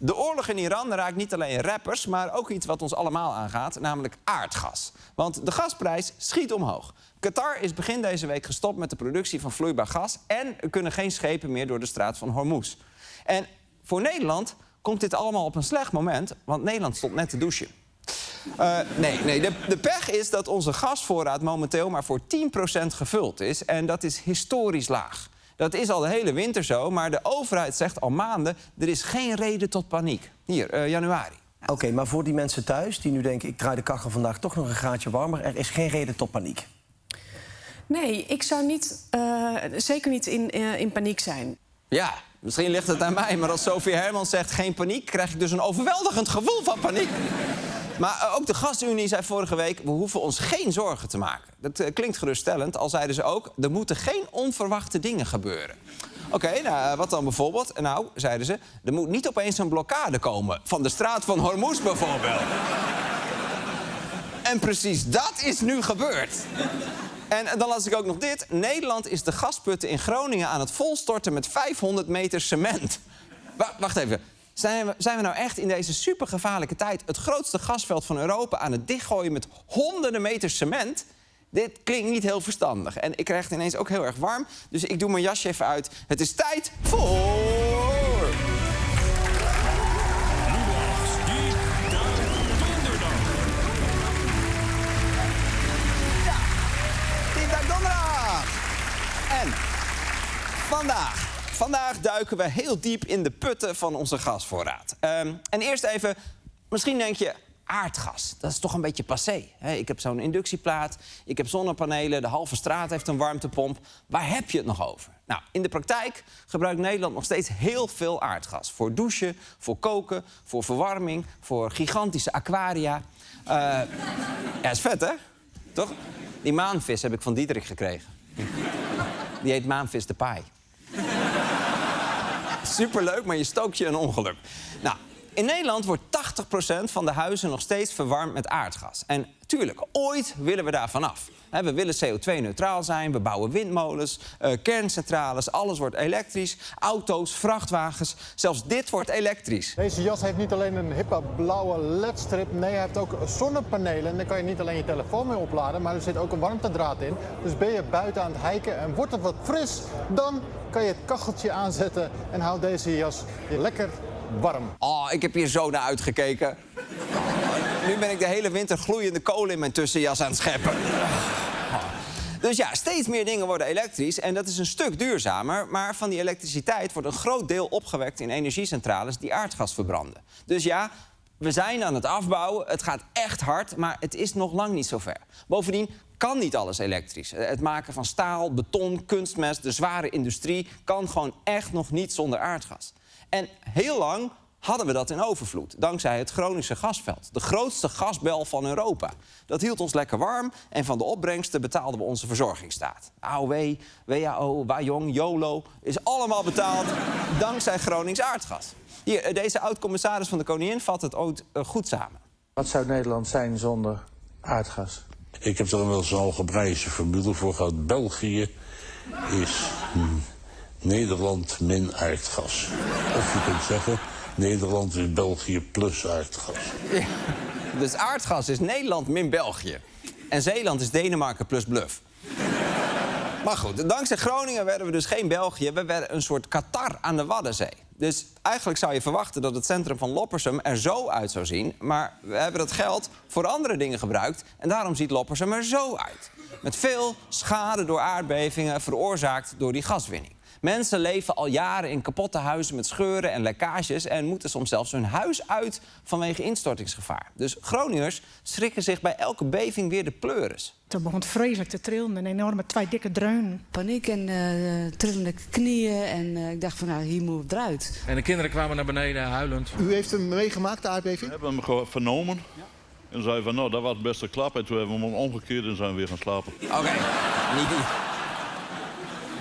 De oorlog in Iran raakt niet alleen rappers, maar ook iets wat ons allemaal aangaat, namelijk aardgas. Want de gasprijs schiet omhoog. Qatar is begin deze week gestopt met de productie van vloeibaar gas en er kunnen geen schepen meer door de straat van Hormuz. En voor Nederland komt dit allemaal op een slecht moment, want Nederland stond net te douchen. De pech is dat onze gasvoorraad momenteel maar voor 10% gevuld is en dat is historisch laag. Dat is al de hele winter zo, maar de overheid zegt al maanden, er is geen reden tot paniek. Hier, januari. Oké, maar voor die mensen thuis die nu denken, ik draai de kachel vandaag toch nog een graadje warmer, er is geen reden tot paniek. Nee, ik zou niet, zeker niet in paniek zijn. Ja, misschien ligt het aan mij, maar als Sophie Hermans zegt geen paniek, krijg ik dus een overweldigend gevoel van paniek. Maar ook de Gasunie zei vorige week, we hoeven ons geen zorgen te maken. Dat klinkt geruststellend, al zeiden ze ook, er moeten geen onverwachte dingen gebeuren. Oké, nou, wat dan bijvoorbeeld? Nou, zeiden ze, er moet niet opeens een blokkade komen. Van de straat van Hormuz bijvoorbeeld. En precies dat is nu gebeurd. En dan las ik ook nog dit. Nederland is de gasputten in Groningen aan het volstorten met 500 meter cement. Wacht even. Zijn we nou echt in deze supergevaarlijke tijd het grootste gasveld van Europa aan het dichtgooien met honderden meters cement? Dit klinkt niet heel verstandig. En ik krijg het ineens ook heel erg warm. Dus ik doe mijn jasje even uit. Het is tijd voor... En vandaag duiken we heel diep in de putten van onze gasvoorraad. En eerst even, misschien denk je, aardgas, dat is toch een beetje passé. Ik heb zo'n inductieplaat, ik heb zonnepanelen, de halve straat heeft een warmtepomp. Waar heb je het nog over? Nou, in de praktijk gebruikt Nederland nog steeds heel veel aardgas. Voor douchen, voor koken, voor verwarming, voor gigantische aquaria. Ja, is vet, hè? Toch? Die maanvis heb ik van Diederik gekregen. Die heet maanvis de paai. Superleuk, maar je stookt je een ongeluk. Nou, in Nederland wordt 80% van de huizen nog steeds verwarmd met aardgas. En tuurlijk, ooit willen we daar vanaf. We willen CO2-neutraal zijn, we bouwen windmolens, kerncentrales, alles wordt elektrisch. Auto's, vrachtwagens, zelfs dit wordt elektrisch. Deze jas heeft niet alleen een hippe blauwe ledstrip, nee, hij heeft ook zonnepanelen. En dan kan je niet alleen je telefoon mee opladen, maar er zit ook een warmtedraad in. Dus ben je buiten aan het hiken en wordt het wat fris, dan kan je het kacheltje aanzetten en houdt deze jas je lekker warm. Oh, ik heb hier zo naar uitgekeken. Nu ben ik de hele winter gloeiende kolen in mijn tussenjas aan het scheppen. Dus ja, steeds meer dingen worden elektrisch en dat is een stuk duurzamer. Maar van die elektriciteit wordt een groot deel opgewekt in energiecentrales die aardgas verbranden. Dus ja, we zijn aan het afbouwen, het gaat echt hard, maar het is nog lang niet zover. Bovendien kan niet alles elektrisch. Het maken van staal, beton, kunstmest, de zware industrie kan gewoon echt nog niet zonder aardgas. En heel lang hadden we dat in overvloed, dankzij het Groningse gasveld. De grootste gasbel van Europa. Dat hield ons lekker warm en van de opbrengsten betaalden we onze verzorgingsstaat. AOW, WAO, Wajong, YOLO is allemaal betaald dankzij Gronings aardgas. Hier, deze oud-commissaris van de Koningin vat het ooit goed samen. Wat zou Nederland zijn zonder aardgas? Ik heb er wel eens een algebraïsche formule voor gehad. België is Nederland min aardgas. Of je kunt zeggen, Nederland is België plus aardgas. Ja, dus aardgas is Nederland min België. En Zeeland is Denemarken plus bluff. Maar goed, dankzij Groningen werden we dus geen België. We werden een soort Qatar aan de Waddenzee. Dus eigenlijk zou je verwachten dat het centrum van Loppersum er zo uit zou zien. Maar we hebben dat geld voor andere dingen gebruikt. En daarom ziet Loppersum er zo uit. Met veel schade door aardbevingen veroorzaakt door die gaswinning. Mensen leven al jaren in kapotte huizen met scheuren en lekkages en moeten soms zelfs hun huis uit vanwege instortingsgevaar. Dus Groningers schrikken zich bij elke beving weer de pleuris. Toen begon het vreselijk te trillen, een enorme 2 dikke dreun. Paniek en trillende knieën en ik dacht van nou, hier moet het eruit. En de kinderen kwamen naar beneden huilend. U heeft hem meegemaakt, de aardbeving? We hebben hem vernomen en zeiden van nou, dat was best een klap. En toen hebben we hem omgekeerd en zijn we weer gaan slapen. Oké,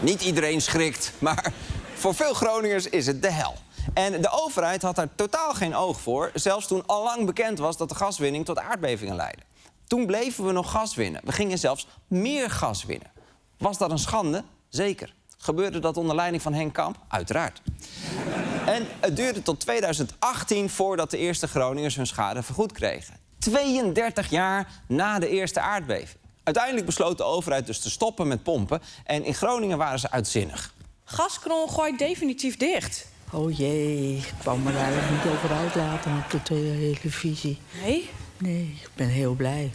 niet iedereen schrikt, maar voor veel Groningers is het de hel. En de overheid had daar totaal geen oog voor, zelfs toen allang bekend was dat de gaswinning tot aardbevingen leidde. Toen bleven we nog gas winnen. We gingen zelfs meer gas winnen. Was dat een schande? Zeker. Gebeurde dat onder leiding van Henk Kamp? Uiteraard. En het duurde tot 2018 voordat de eerste Groningers hun schade vergoed kregen. 32 jaar na de eerste aardbeving. Uiteindelijk besloot de overheid dus te stoppen met pompen. En in Groningen waren ze uitzinnig. Gaskron gooit definitief dicht. Oh jee, ik kwam me daar niet over uitlaten op de televisie. Nee? Nee, ik ben heel blij.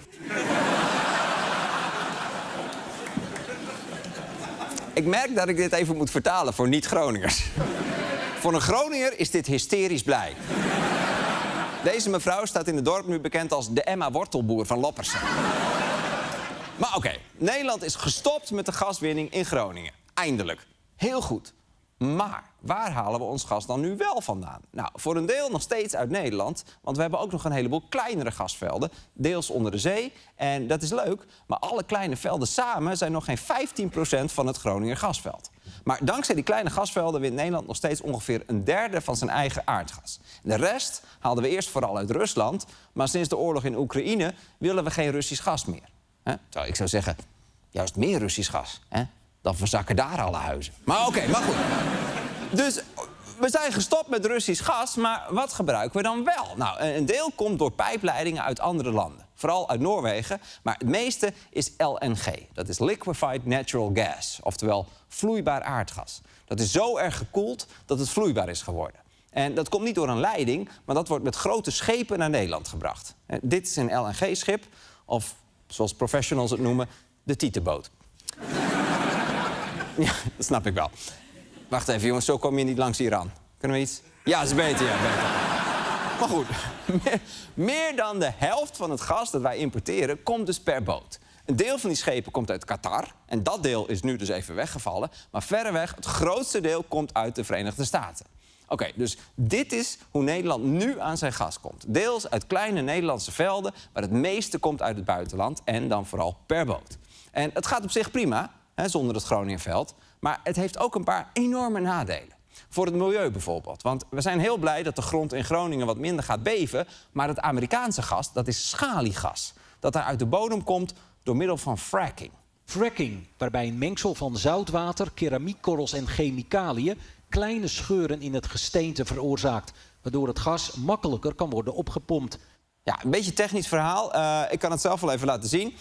Ik merk dat ik dit even moet vertalen voor niet-Groningers. Voor een Groninger is dit hysterisch blij. Deze mevrouw staat in het dorp nu bekend als de Emma Wortelboer van Loppersen. Maar oké, Nederland is gestopt met de gaswinning in Groningen. Eindelijk. Heel goed. Maar waar halen we ons gas dan nu wel vandaan? Nou, voor een deel nog steeds uit Nederland. Want we hebben ook nog een heleboel kleinere gasvelden. Deels onder de zee. En dat is leuk. Maar alle kleine velden samen zijn nog geen 15% van het Groninger gasveld. Maar dankzij die kleine gasvelden wint Nederland nog steeds ongeveer een derde van zijn eigen aardgas. De rest haalden we eerst vooral uit Rusland. Maar sinds de oorlog in Oekraïne willen we geen Russisch gas meer. Terwijl ik zou zeggen, juist meer Russisch gas. Dan verzakken daar alle huizen. Maar oké, maar goed. Dus we zijn gestopt met Russisch gas, maar wat gebruiken we dan wel? Nou, een deel komt door pijpleidingen uit andere landen. Vooral uit Noorwegen, maar het meeste is LNG. Dat is Liquefied Natural Gas, oftewel vloeibaar aardgas. Dat is zo erg gekoeld dat het vloeibaar is geworden. En dat komt niet door een leiding, maar dat wordt met grote schepen naar Nederland gebracht. Dit is een LNG-schip, of zoals professionals het noemen, de tietenboot. Ja, dat snap ik wel. Wacht even, jongens, zo kom je niet langs Iran. Kunnen we iets? Ja, dat is beter, ja, beter. Maar goed, meer dan de helft van het gas dat wij importeren komt dus per boot. Een deel van die schepen komt uit Qatar. En dat deel is nu dus even weggevallen. Maar verreweg, het grootste deel komt uit de Verenigde Staten. Oké, dus dit is hoe Nederland nu aan zijn gas komt. Deels uit kleine Nederlandse velden, maar het meeste komt uit het buitenland. En dan vooral per boot. En het gaat op zich prima, zonder het Groningenveld. Maar het heeft ook een paar enorme nadelen. Voor het milieu bijvoorbeeld. Want we zijn heel blij dat de grond in Groningen wat minder gaat beven. Maar het Amerikaanse gas, dat is schaliegas. Dat daar uit de bodem komt door middel van fracking. Fracking, waarbij een mengsel van zoutwater, keramiekkorrels en chemicaliën kleine scheuren in het gesteente veroorzaakt. Waardoor het gas makkelijker kan worden opgepompt. Ja, een beetje technisch verhaal. Ik kan het zelf wel even laten zien.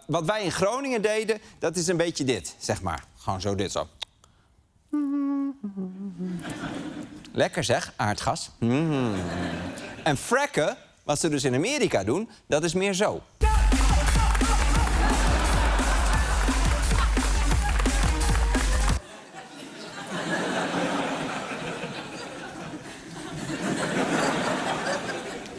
Wat wij in Groningen deden, dat is een beetje dit, zeg maar. Gewoon zo dit, zo. Lekker zeg, aardgas. En fracken, wat ze dus in Amerika doen, dat is meer zo.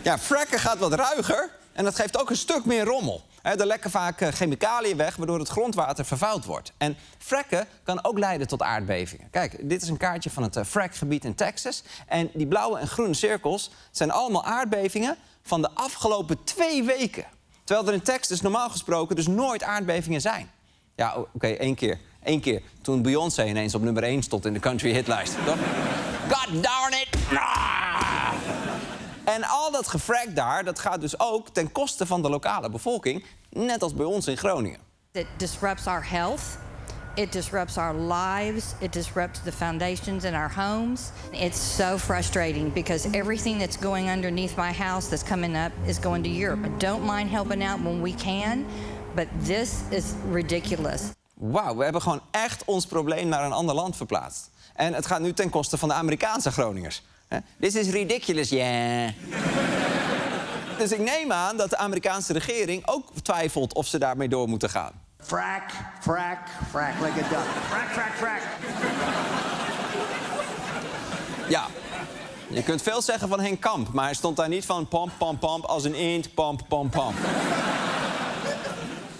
Ja, fracken gaat wat ruiger en dat geeft ook een stuk meer rommel. Er lekken vaak chemicaliën weg, waardoor het grondwater vervuild wordt. En fracken kan ook leiden tot aardbevingen. Kijk, dit is een kaartje van het frackgebied in Texas. En die blauwe en groene cirkels zijn allemaal aardbevingen van de afgelopen 2 weken. Terwijl er in Texas normaal gesproken dus nooit aardbevingen zijn. Ja, oké, één keer. Eén keer toen Beyoncé ineens op nummer 1 stond in de country hitlijst. God darn it! En al dat gefract daar, dat gaat dus ook ten koste van de lokale bevolking. Net als bij ons in Groningen. It disrupts our health. It disrupts our lives. It disrupts the foundations in our homes. It's so frustrating because everything that's going underneath my house that's coming up is going to Europe. I don't mind helping out when we can, but this is ridiculous. Wauw, we hebben gewoon echt ons probleem naar een ander land verplaatst. En het gaat nu ten koste van de Amerikaanse Groningers. This is ridiculous, yeah. Dus ik neem aan dat de Amerikaanse regering ook twijfelt of ze daarmee door moeten gaan. Frack, frack, frack, like a duck. Frack, frack, frack. Ja, je kunt veel zeggen van Henk Kamp, maar hij stond daar niet van pomp, pomp, pomp als een eend, pomp, pomp, pomp.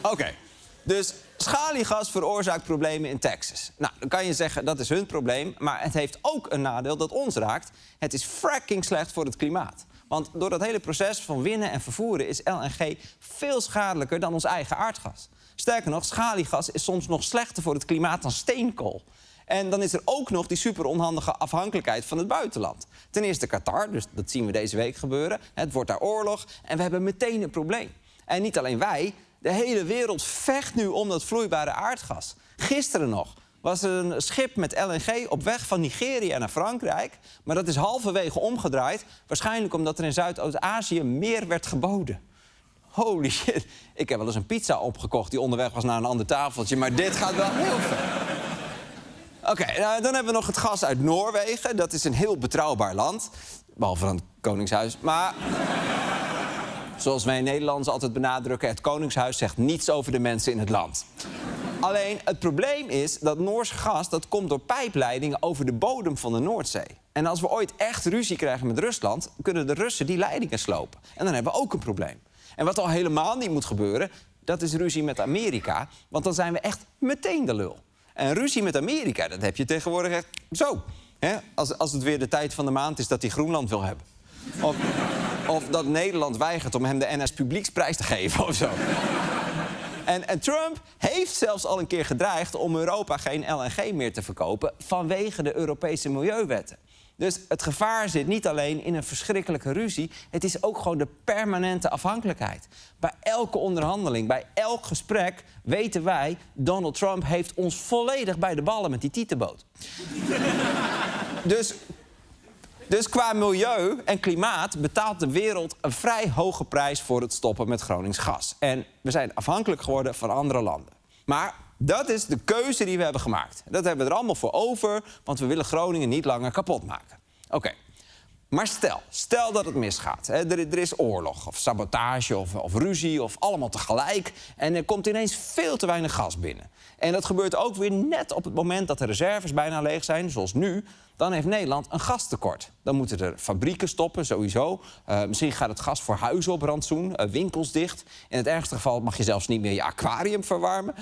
Oké, dus schaliegas veroorzaakt problemen in Texas. Nou, dan kan je zeggen dat is hun probleem, maar het heeft ook een nadeel dat ons raakt. Het is fracking slecht voor het klimaat. Want door dat hele proces van winnen en vervoeren is LNG veel schadelijker dan ons eigen aardgas. Sterker nog, schaliegas is soms nog slechter voor het klimaat dan steenkool. En dan is er ook nog die super onhandige afhankelijkheid van het buitenland. Ten eerste Qatar, dus dat zien we deze week gebeuren. Het wordt daar oorlog en we hebben meteen een probleem. En niet alleen wij, de hele wereld vecht nu om dat vloeibare aardgas. Gisteren nog was er een schip met LNG op weg van Nigeria naar Frankrijk. Maar dat is halverwege omgedraaid. Waarschijnlijk omdat er in Zuidoost-Azië meer werd geboden. Holy shit. Ik heb wel eens een pizza opgekocht die onderweg was naar een ander tafeltje. Maar dit gaat wel heel ver. Oké, dan hebben we nog het gas uit Noorwegen. Dat is een heel betrouwbaar land. Behalve van het Koningshuis. Maar zoals wij Nederlanders altijd benadrukken... het Koningshuis zegt niets over de mensen in het land. Alleen, het probleem is dat Noors gas... dat komt door pijpleidingen over de bodem van de Noordzee. En als we ooit echt ruzie krijgen met Rusland... kunnen de Russen die leidingen slopen. En dan hebben we ook een probleem. En wat al helemaal niet moet gebeuren... dat is ruzie met Amerika. Want dan zijn we echt meteen de lul. En ruzie met Amerika, dat heb je tegenwoordig echt zo. Hè? Als het weer de tijd van de maand is dat hij Groenland wil hebben. Of dat Nederland weigert om hem de NS Publieksprijs te geven of zo. En Trump heeft zelfs al een keer gedreigd om Europa geen LNG meer te verkopen... vanwege de Europese milieuwetten. Dus het gevaar zit niet alleen in een verschrikkelijke ruzie... het is ook gewoon de permanente afhankelijkheid. Bij elke onderhandeling, bij elk gesprek weten wij... Donald Trump heeft ons volledig bij de ballen met die tietenboot. Dus qua milieu en klimaat betaalt de wereld een vrij hoge prijs... voor het stoppen met Gronings gas. En we zijn afhankelijk geworden van andere landen. Maar dat is de keuze die we hebben gemaakt. Dat hebben we er allemaal voor over, want we willen Groningen niet langer kapot maken. Oké. Maar stel dat het misgaat. Hè. Er is oorlog, of sabotage, of ruzie, of allemaal tegelijk. En er komt ineens veel te weinig gas binnen. En dat gebeurt ook weer net op het moment dat de reserves bijna leeg zijn, zoals nu. Dan heeft Nederland een gastekort. Dan moeten er fabrieken stoppen, sowieso. Misschien gaat het gas voor huizen op rantsoen, winkels dicht. In het ergste geval mag je zelfs niet meer je aquarium verwarmen.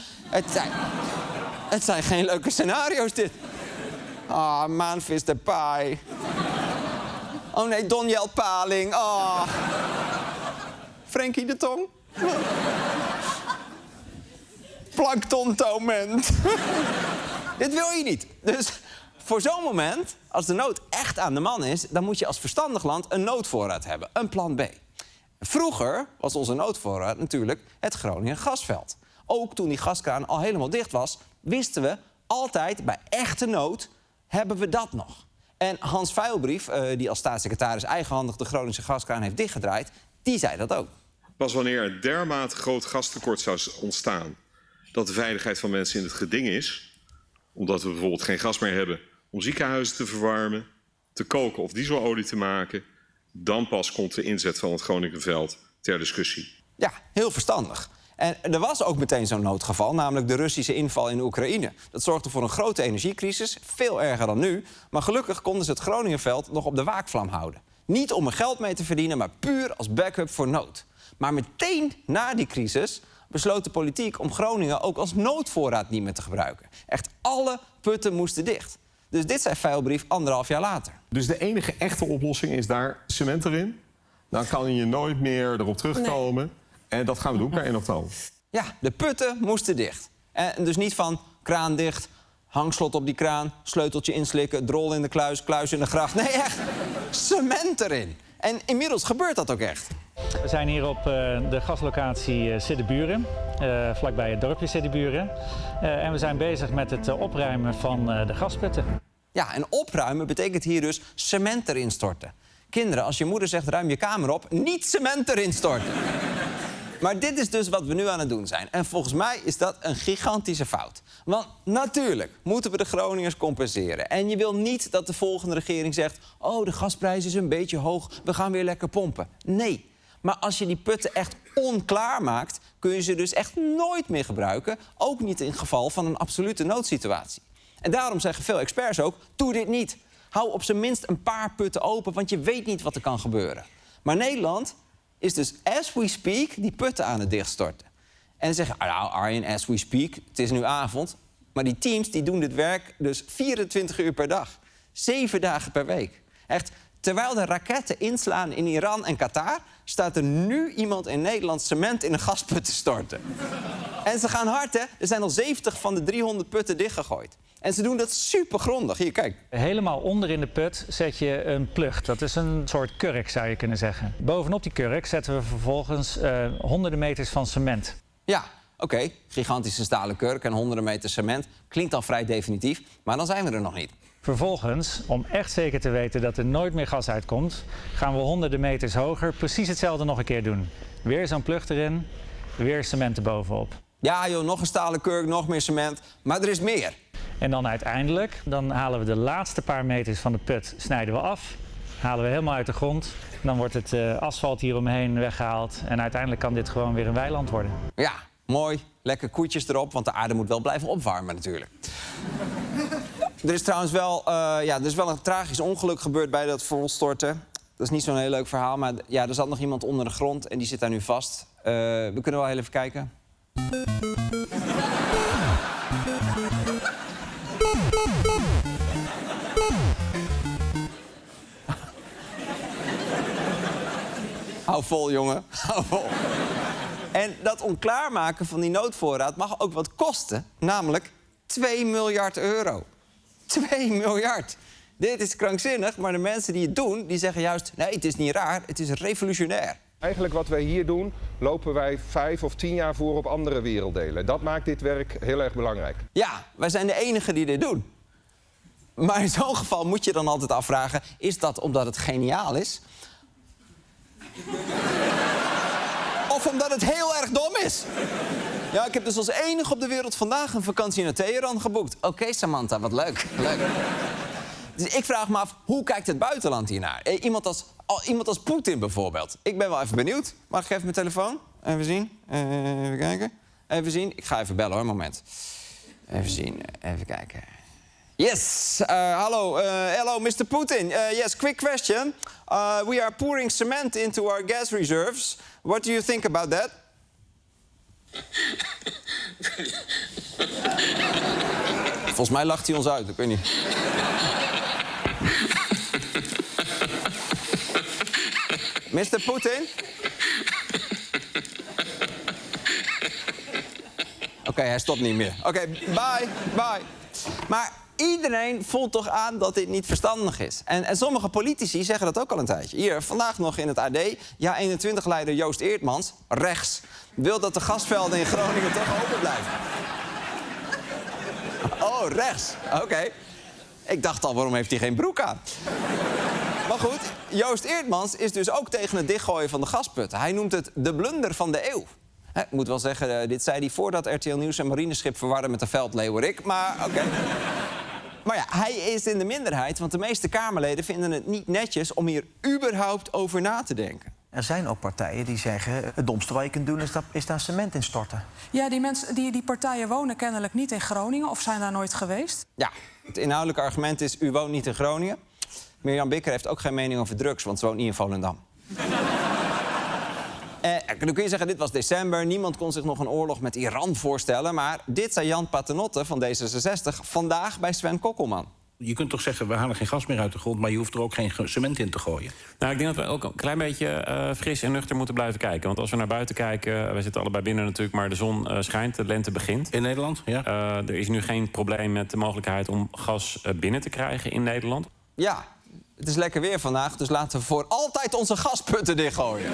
Het zijn geen leuke scenario's, dit. Maanvis de paai. Oh nee, Donjel Paling. Frenkie de Tong. Planktontoment. Dit wil je niet. Dus voor zo'n moment, als de nood echt aan de man is... dan moet je als verstandig land een noodvoorraad hebben, een plan B. Vroeger was onze noodvoorraad natuurlijk het Groningen gasveld. Ook toen die gaskraan al helemaal dicht was... wisten we altijd, bij echte nood, hebben we dat nog. En Hans Veilbrief, die als staatssecretaris eigenhandig de Groningse gaskraan heeft dichtgedraaid... die zei dat ook. Pas wanneer er dermate groot gastekort zou ontstaan... dat de veiligheid van mensen in het geding is... omdat we bijvoorbeeld geen gas meer hebben om ziekenhuizen te verwarmen... te koken of dieselolie te maken... dan pas komt de inzet van het Groningenveld ter discussie. Ja, heel verstandig. En er was ook meteen zo'n noodgeval, namelijk de Russische inval in Oekraïne. Dat zorgde voor een grote energiecrisis, veel erger dan nu. Maar gelukkig konden ze het Groningenveld nog op de waakvlam houden. Niet om er geld mee te verdienen, maar puur als backup voor nood. Maar meteen na die crisis besloot de politiek om Groningen ook als noodvoorraad niet meer te gebruiken. Echt alle putten moesten dicht. Dus dit zei Veilbrief 1,5 jaar later. Dus de enige echte oplossing is daar cement erin? Dan kan je nooit meer erop terugkomen. Nee. En dat gaan we doen per 1 oktober. Ja, de putten moesten dicht. En dus niet van kraan dicht, hangslot op die kraan... sleuteltje inslikken, drol in de kluis in de gracht. Nee, echt, cement erin. En inmiddels gebeurt dat ook echt. We zijn hier op de gaslocatie Siddeburen, vlakbij het dorpje Siddeburen. En we zijn bezig met het opruimen van de gasputten. Ja, en opruimen betekent hier dus cement erin storten. Kinderen, als je moeder zegt ruim je kamer op, niet cement erin storten. Maar dit is dus wat we nu aan het doen zijn. En volgens mij is dat een gigantische fout. Want natuurlijk moeten we de Groningers compenseren. En je wil niet dat de volgende regering zegt... oh, de gasprijs is een beetje hoog, we gaan weer lekker pompen. Nee, maar als je die putten echt onklaar maakt... kun je ze dus echt nooit meer gebruiken. Ook niet in geval van een absolute noodsituatie. En daarom zeggen veel experts ook, doe dit niet. Hou op zijn minst een paar putten open, want je weet niet wat er kan gebeuren. Maar Nederland is dus, as we speak, die putten aan het dichtstorten. En zeggen, nou Arjen, as we speak, het is nu avond. Maar die teams die doen dit werk dus 24 uur per dag. 7 dagen per week. Echt, terwijl de raketten inslaan in Iran en Qatar... staat er nu iemand in Nederland cement in een gasput te storten. En ze gaan hard, hè? Er zijn al 70 van de 300 putten dichtgegooid. En ze doen dat supergrondig. Hier, kijk. Helemaal onder in de put zet je een plug. Dat is een soort kurk, zou je kunnen zeggen. Bovenop die kurk zetten we vervolgens honderden meters van cement. Ja, Oké, gigantische stalen kurk en honderden meter cement. Klinkt al vrij definitief, maar dan zijn we er nog niet. Vervolgens, om echt zeker te weten dat er nooit meer gas uitkomt, gaan we honderden meters hoger precies hetzelfde nog een keer doen. Weer zo'n plug erin, weer cement erbovenop. Ja joh, nog een stalen kurk, nog meer cement, maar er is meer. En dan uiteindelijk, dan halen we de laatste paar meters van de put, snijden we af, halen we helemaal uit de grond. Dan wordt het asfalt hieromheen weggehaald en uiteindelijk kan dit gewoon weer een weiland worden. Ja, mooi. Lekker koetjes erop, want de aarde moet wel blijven opwarmen natuurlijk. Er is trouwens wel, er is wel een tragisch ongeluk gebeurd bij dat volstorten. Dat is niet zo'n heel leuk verhaal, maar ja, er zat nog iemand onder de grond en die zit daar nu vast. We kunnen wel heel even kijken. Hou vol, jongen. Hou vol. En dat onklaarmaken van die noodvoorraad mag ook wat kosten. Namelijk 2 miljard euro. 2 miljard. Dit is krankzinnig, maar de mensen die het doen, die zeggen juist... nee, het is niet raar, het is revolutionair. Eigenlijk wat wij hier doen, lopen wij 5 of 10 jaar voor op andere werelddelen. Dat maakt dit werk heel erg belangrijk. Ja, wij zijn de enigen die dit doen. Maar in zo'n geval moet je dan altijd afvragen... is dat omdat het geniaal is? Of omdat het heel erg dom is? Ja, ik heb dus als enige op de wereld vandaag een vakantie naar Teheran geboekt. Oké, Samantha, wat leuk. Leuk. Dus ik vraag me af, hoe kijkt het buitenland hiernaar? Iemand als Poetin bijvoorbeeld. Ik ben wel even benieuwd. Mag ik even mijn telefoon? Even zien. Even kijken. Even zien. Ik ga even bellen hoor, moment. Even zien. Even kijken. Yes. Hello, Mr. Putin. Yes, quick question. We are pouring cement into our gas reserves. What do you think about that? Volgens mij lacht hij ons uit, ik weet niet. Mr. Putin? Oké, hij stopt niet meer. Oké, bye. Maar iedereen voelt toch aan dat dit niet verstandig is. En sommige politici zeggen dat ook al een tijdje. Hier, vandaag nog in het AD. Ja, 21-leider Joost Eertmans, rechts... wil dat de gasvelden in Groningen toch open blijven. Oh, rechts. Oké. Ik dacht al, waarom heeft hij geen broek aan? Maar goed, Joost Eertmans is dus ook tegen het dichtgooien van de gasputten. Hij noemt het de blunder van de eeuw. Ik moet wel zeggen, dit zei hij voordat RTL Nieuws een marineschip verwarde met een veldleeuwerik. Maar oké. Maar ja, hij is in de minderheid, want de meeste Kamerleden vinden het niet netjes om hier überhaupt over na te denken. Er zijn ook partijen die zeggen, het domste wat je kunt doen is daar cement in storten. Ja, die partijen wonen kennelijk niet in Groningen of zijn daar nooit geweest. Ja, het inhoudelijke argument is, u woont niet in Groningen. Mirjam Bikker heeft ook geen mening over drugs, want ze woont niet in Volendam. Dan kun je zeggen, dit was december, niemand kon zich nog een oorlog met Iran voorstellen. Maar dit zei Jan Paternotte van D66 vandaag bij Sven Kokkelman. Je kunt toch zeggen, we halen geen gas meer uit de grond... maar je hoeft er ook geen cement in te gooien. Nou, ik denk dat we ook een klein beetje fris en nuchter moeten blijven kijken. Want als we naar buiten kijken, we zitten allebei binnen natuurlijk... maar de zon schijnt, de lente begint. In Nederland, ja. Er is nu geen probleem met de mogelijkheid om gas binnen te krijgen in Nederland. Ja, het is lekker weer vandaag, dus laten we voor altijd onze gasputten dichtgooien.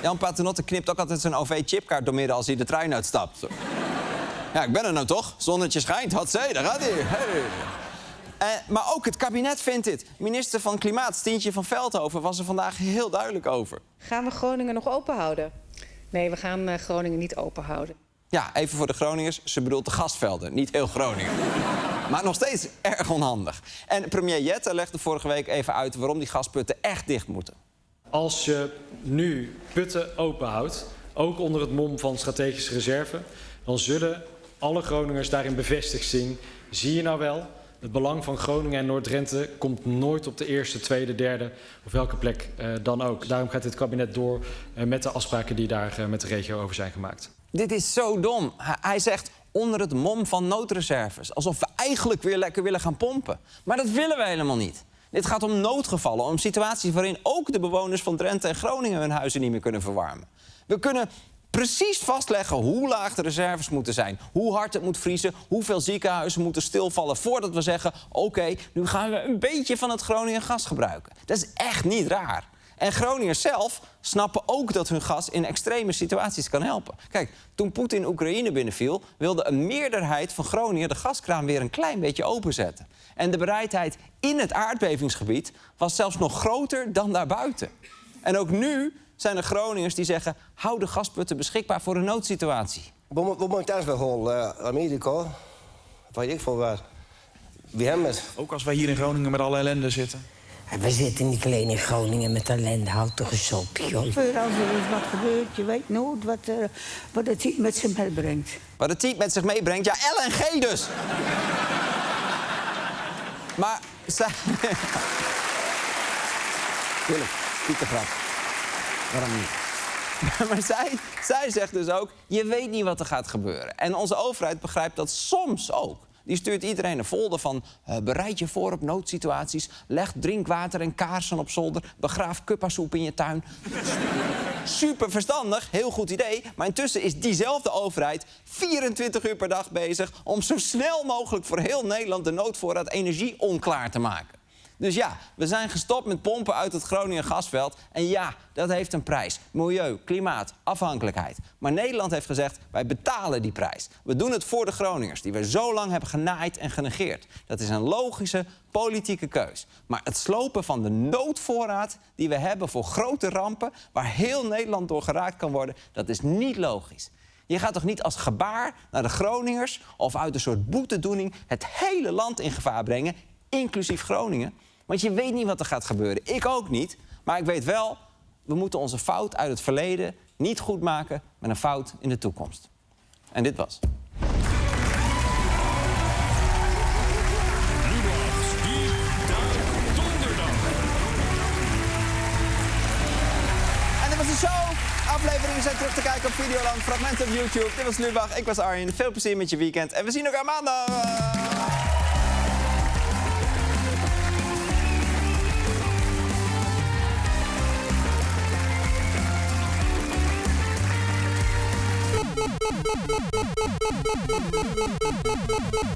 Jan Paternotte knipt ook altijd zijn OV-chipkaart doormidden als hij de trein uitstapt. Ja, ik ben er nou toch. Zonnetje schijnt, hatzee, daar gaat hij. Hey. Maar ook het kabinet vindt dit. Minister van Klimaat, Stientje van Veldhoven, was er vandaag heel duidelijk over. Gaan we Groningen nog open houden? Nee, we gaan Groningen niet open houden. Ja, even voor de Groningers. Ze bedoelt de gasvelden, niet heel Groningen. Maar nog steeds erg onhandig. En premier Jette legde vorige week even uit waarom die gasputten echt dicht moeten. Als je nu putten openhoudt, ook onder het mom van strategische reserve... dan zullen alle Groningers daarin bevestigd zien. Zie je nou wel, het belang van Groningen en Noord-Drenthe... komt nooit op de eerste, tweede, derde of welke plek dan ook. Daarom gaat dit kabinet door met de afspraken die daar met de regio over zijn gemaakt. Dit is zo dom. Hij zegt onder het mom van noodreserves. Alsof we eigenlijk weer lekker willen gaan pompen. Maar dat willen we helemaal niet. Dit gaat om noodgevallen, om situaties waarin ook de bewoners van Drenthe en Groningen hun huizen niet meer kunnen verwarmen. We kunnen precies vastleggen hoe laag de reserves moeten zijn, hoe hard het moet vriezen, hoeveel ziekenhuizen moeten stilvallen voordat we zeggen, oké, nu gaan we een beetje van het Groningen gas gebruiken. Dat is echt niet raar. En Groningers zelf snappen ook dat hun gas in extreme situaties kan helpen. Kijk, toen Poetin Oekraïne binnenviel, wilde een meerderheid van Groningen de gaskraan weer een klein beetje openzetten. En de bereidheid in het aardbevingsgebied was zelfs nog groter dan daarbuiten. En ook nu zijn er Groningers die zeggen, hou de gasputten beschikbaar voor een noodsituatie. Wat moet thuis bij gewoon Amerika? Weet ik veel waar. Wie hebben het? Ook als wij hier in Groningen met alle ellende zitten. We zitten niet alleen in Groningen met ellende. Houd toch eens op, joh. Als er eens wat gebeurt, je weet nooit wat het met zich meebrengt. Wat het type met zich meebrengt? Ja, LNG dus! Maar zij... Tuurlijk, pietergrap. Waarom niet? Maar zij zegt dus ook, je weet niet wat er gaat gebeuren. En onze overheid begrijpt dat soms ook. Die stuurt iedereen een folder van bereid je voor op noodsituaties, leg drinkwater en kaarsen op zolder, begraaf kuppasoep in je tuin. Super verstandig, heel goed idee. Maar intussen is diezelfde overheid 24 uur per dag bezig om zo snel mogelijk voor heel Nederland de noodvoorraad energie onklaar te maken. Dus ja, we zijn gestopt met pompen uit het Groninger gasveld. En ja, dat heeft een prijs. Milieu, klimaat, afhankelijkheid. Maar Nederland heeft gezegd, wij betalen die prijs. We doen het voor de Groningers, die we zo lang hebben genaaid en genegeerd. Dat is een logische politieke keus. Maar het slopen van de noodvoorraad die we hebben voor grote rampen, waar heel Nederland door geraakt kan worden, dat is niet logisch. Je gaat toch niet als gebaar naar de Groningers of uit een soort boetedoening het hele land in gevaar brengen, inclusief Groningen? Want je weet niet wat er gaat gebeuren. Ik ook niet. Maar ik weet wel, we moeten onze fout uit het verleden niet goed maken met een fout in de toekomst. En dit was. En dit was de show. Afleveringen zijn terug te kijken op Videoland, fragmenten op YouTube. Dit was Lubach, ik was Arjen. Veel plezier met je weekend. En we zien elkaar maandag.